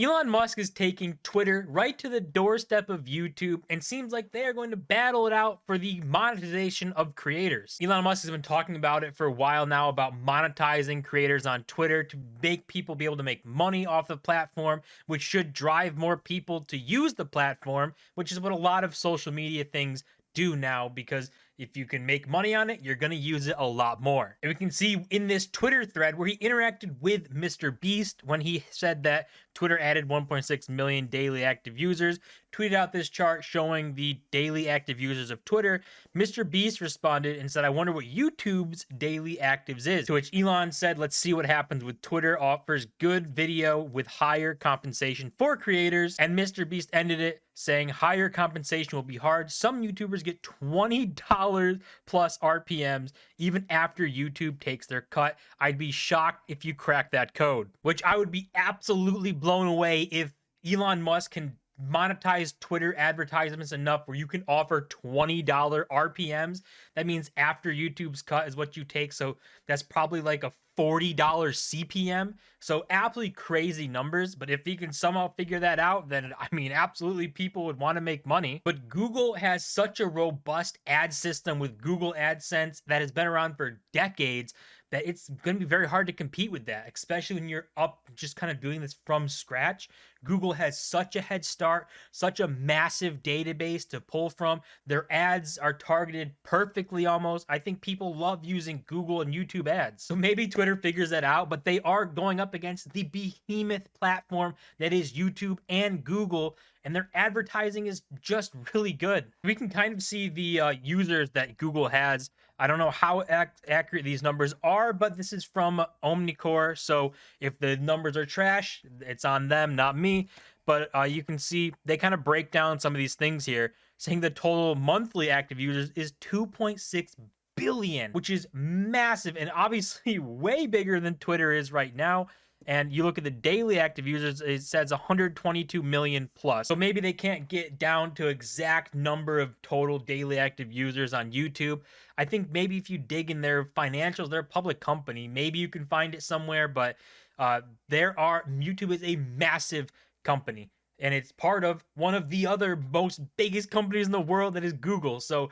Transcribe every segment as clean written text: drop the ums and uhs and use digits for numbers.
Elon Musk is taking Twitter right to the doorstep of YouTube and seems like they are going to battle it out for the monetization of creators. Elon Musk has been talking about it for a while now about monetizing creators on Twitter to make people be able to make money off the platform, which should drive more people to use the platform, which is what a lot of social media things do now, because if you can make money on it, you're going to use it a lot more. And we can see in this Twitter thread where he interacted with Mr. Beast when he said that Twitter added 1.6 million daily active users, tweeted out this chart showing the daily active users of Twitter. Mr. Beast responded and said, "I wonder what YouTube's daily actives is." To which Elon said, "Let's see what happens with Twitter offers good video with higher compensation for creators." And Mr. Beast ended it saying, "Higher compensation will be hard. Some YouTubers get $20 plus RPMs even after YouTube takes their cut. I'd be shocked if you crack that code." Which I would be absolutely blown away if Elon Musk can monetize Twitter advertisements enough where you can offer $20 RPMs. That means after YouTube's cut is what you take. So that's probably like a $40 CPM. So absolutely crazy numbers. But if you can somehow figure that out, then I mean, absolutely people would want to make money. But Google has such a robust ad system with Google AdSense that has been around for decades that it's going to be very hard to compete with that, especially when you're up just kind of doing this from scratch. Google has such a head start, such a massive database to pull from. Their ads are targeted perfectly almost. I think people love using Google and YouTube ads. So maybe Twitter figures that out, but they are going up against the behemoth platform that is YouTube and Google, and their advertising is just really good. We can kind of see the users that Google has. I don't know how accurate these numbers are, but this is from Omnicore. So if the numbers are trash, it's on them, not me. But you can see they kind of break down some of these things here, saying the total monthly active users is 2.6 billion, which is massive and obviously way bigger than Twitter is right now. And you look at the daily active users, it says 122 million plus. So maybe they can't get down to exact number of total daily active users on YouTube. I think maybe if you dig in their financials, they're a public company, maybe you can find it somewhere. But YouTube is a massive company, and it's part of one of the other most biggest companies in the world, that is Google. So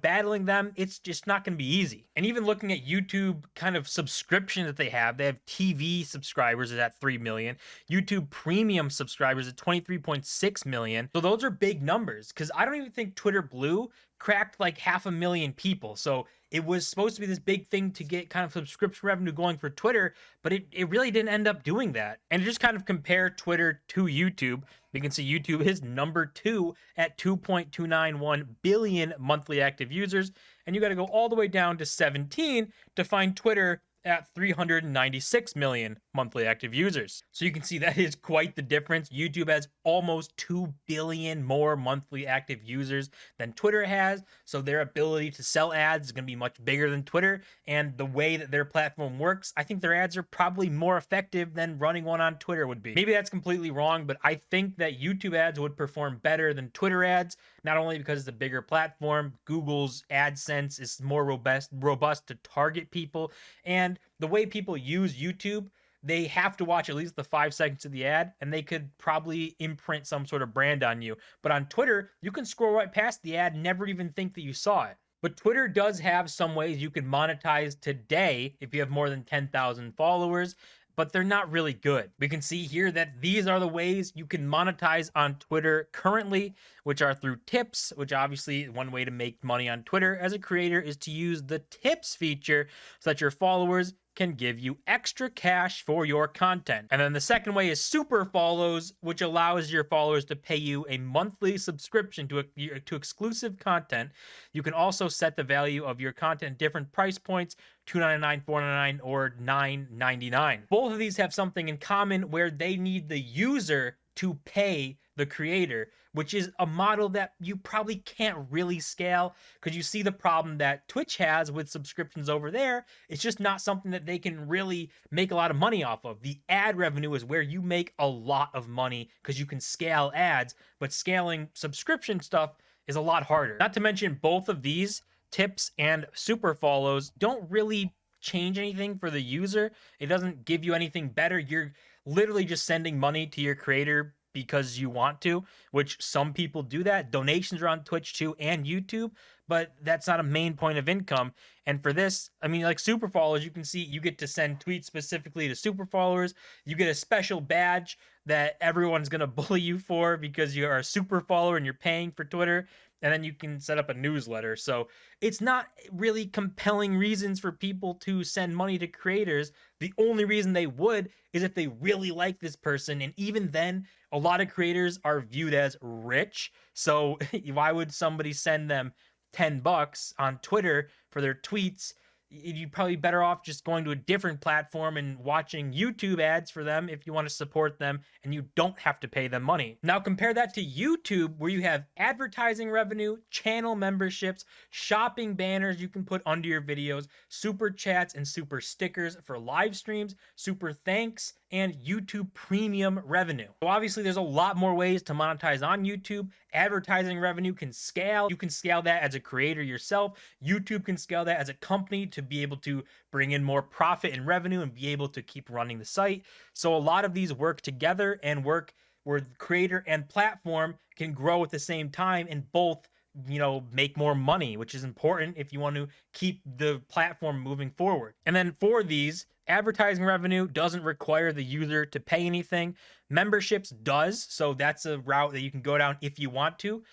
battling them, it's just not going to be easy. And even looking at YouTube kind of subscription that they have TV subscribers is at 3 million, YouTube premium subscribers at 23.6 million. So those are big numbers, because I don't even think Twitter Blue cracked like 500,000 people. So it was supposed to be this big thing to get kind of subscription revenue going for Twitter, but it really didn't end up doing that. And to just kind of compare Twitter to YouTube, we can see YouTube is number 2 at 2.291 billion monthly active users, and you got to go all the way down to 17 to find Twitter at 396 million monthly active users. So you can see that is quite the difference. YouTube has almost 2 billion more monthly active users than Twitter has. So their ability to sell ads is going to be much bigger than Twitter. And the way that their platform works, I think their ads are probably more effective than running one on Twitter would be. Maybe that's completely wrong, but I think that YouTube ads would perform better than Twitter ads, not only because it's a bigger platform, Google's AdSense is more robust to target people, and the way people use YouTube, they have to watch at least the 5 seconds of the ad, and they could probably imprint some sort of brand on you. But on Twitter, you can scroll right past the ad and never even think that you saw it. But Twitter does have some ways you can monetize today if you have more than 10,000 followers, but they're not really good. We can see here that these are the ways you can monetize on Twitter currently, which are through tips, which obviously one way to make money on Twitter as a creator is to use the tips feature so that your followers can give you extra cash for your content. And then the second way is super follows, which allows your followers to pay you a monthly subscription to exclusive content. You can also set the value of your content at different price points, $2.99, $4.99, or $9.99. Both of these have something in common where they need the user to pay the creator, which is a model that you probably can't really scale, because you see the problem that Twitch has with subscriptions over there. It's just not something that they can really make a lot of money off of. The ad revenue is where you make a lot of money because you can scale ads, but scaling subscription stuff is a lot harder. Not to mention, both of these tips and super follows don't really change anything for the user. It doesn't give you anything better. You're literally just sending money to your creator because you want to, which some people do that. Donations are on Twitch too and YouTube, but that's not a main point of income. And for this, I mean, like super followers, you can see you get to send tweets specifically to super followers. You get a special badge that everyone's going to bully you for because you are a super follower and you're paying for Twitter. And then you can set up a newsletter. So it's not really compelling reasons for people to send money to creators. The only reason they would is if they really like this person. And even then, a lot of creators are viewed as rich. So why would somebody send them $10 on Twitter for their tweets? You'd probably better off just going to a different platform and watching YouTube ads for them if you want to support them and you don't have to pay them money. Now compare that to YouTube, where you have advertising revenue, channel memberships, shopping banners you can put under your videos, super chats and super stickers for live streams, super thanks, and YouTube premium revenue. So obviously there's a lot more ways to monetize on YouTube. Advertising revenue can scale. You can scale that as a creator yourself. YouTube can scale that as a company to be able to bring in more profit and revenue and be able to keep running the site. So a lot of these work together and work where the creator and platform can grow at the same time and both, you know, make more money, which is important if you want to keep the platform moving forward. And then for these, advertising revenue doesn't require the user to pay anything. Memberships does, so that's a route that you can go down if you want to.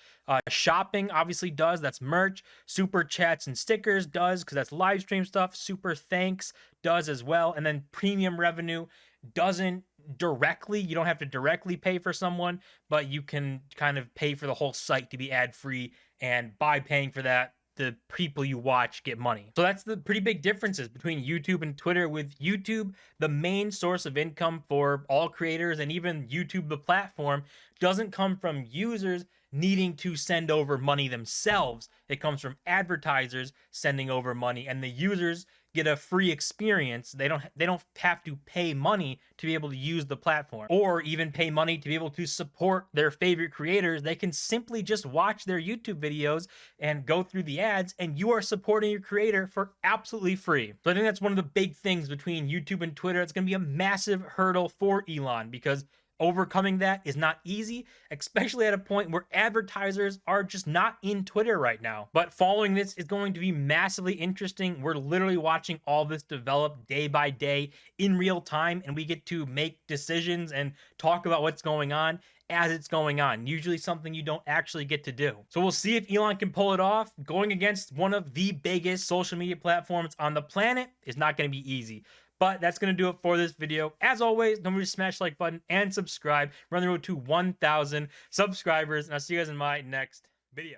Shopping obviously does, that's merch. Super chats and stickers does, because that's live stream stuff. Super thanks does as well. And then premium revenue doesn't directly, you don't have to directly pay for someone, but you can kind of pay for the whole site to be ad free, and by paying for that, the people you watch get money. So that's the pretty big differences between YouTube and Twitter. With YouTube, the main source of income for all creators and even YouTube, the platform, doesn't come from users needing to send over money themselves. It comes from advertisers sending over money, and the users get a free experience. They don't have to pay money to be able to use the platform, or even pay money to be able to support their favorite creators. They can simply just watch their YouTube videos and go through the ads, and you are supporting your creator for absolutely free. So I think that's one of the big things between YouTube and Twitter. It's going to be a massive hurdle for Elon, because overcoming that is not easy, especially at a point where advertisers are just not in Twitter right now. But following this is going to be massively interesting. We're literally watching all this develop day by day in real time, and we get to make decisions and talk about what's going on as it's going on. Usually something you don't actually get to do. So we'll see if Elon can pull it off. Going against one of the biggest social media platforms on the planet is not going to be easy. But that's going to do it for this video. As always, don't forget to smash the like button and subscribe. We're on the road to 1,000 subscribers, and I'll see you guys in my next video.